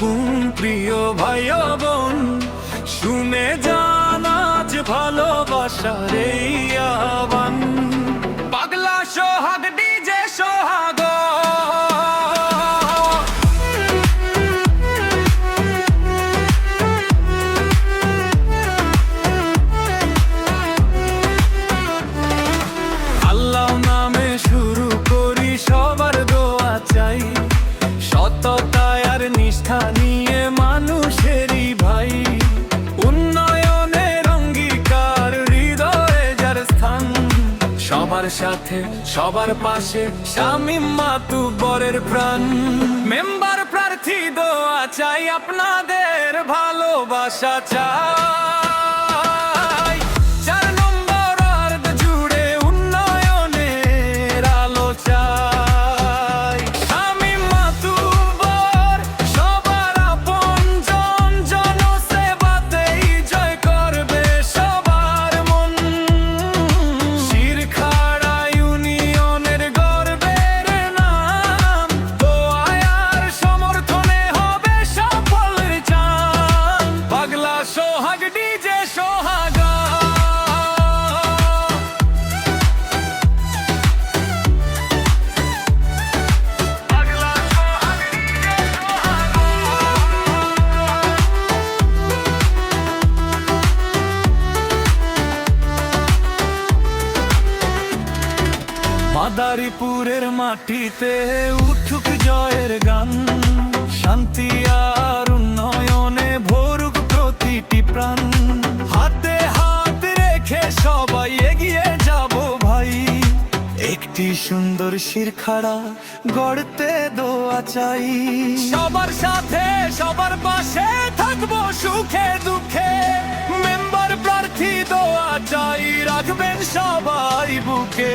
আলাইকুম প্রিয় ভাই ও বোন, শুনে যান আজ ভালোবাসার এই আহ্বান। পাগলা সোহাগ ডিজে সোহাগ, আল্লাহ নামে শুরু করি সবার দোয়া চাই, সততা আর নিষ্ঠা নিয়ে মানুষেরই ভাই। উন্নয়নের অঙ্গীকার হৃদয়ে যার স্থান, সবার সাথে সবার পাশে শামীম মাতুব্বরের প্রাণ। মেম্বার প্রার্থী দোয়া চাই, আপনাদের ভালোবাসা চাই। 4 নম্বর ওয়ার্ড জুড়ে উন্নয়নের আলো চাই। শামীম মাতুব্বর সবার আপনজন, জনসেবাতেই জয় করবে সবার মন। শিরখাড়া ইউনিয়নের গর্বের নাম, দোয়ায় আর সমর্থনে হবে সফলের চান। পাগলা সোহাগ ডিজে সোহাগ, মাদারীপুরের মাটিতে উঠুক জয়ের গান, শান্তি আর উন্নয়নে ভরুক প্রতিটি প্রাণ। হাতে হাত রেখে সবাই এগিয়ে যাব ভাই, একটি সুন্দর শিরখাড়া গড়তে দোয়া চাই। সবার সাথে সবার পাশে থাকবো সুখে দুঃখে, মেম্বার প্রার্থী দোয়া চাই, রাখবেন সবাই বুকে।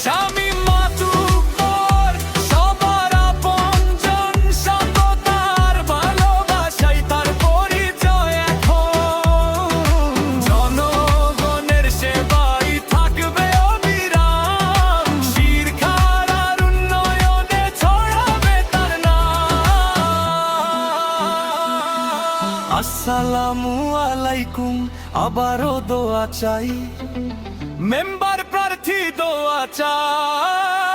শামীম মাতুব্বর সবার আপনজন, সততার ভালোবাসাই তার পরিচয় এখন। জনগণের সেবাই থাকবে অবিরাম, শিরখাড়ার উন্নয়নে ছড়াবে তার নাম। আসসালামু আলাইকুম, আবারও দোয়া চাই, মেম্বার প্রার্থী দোয়া চাই।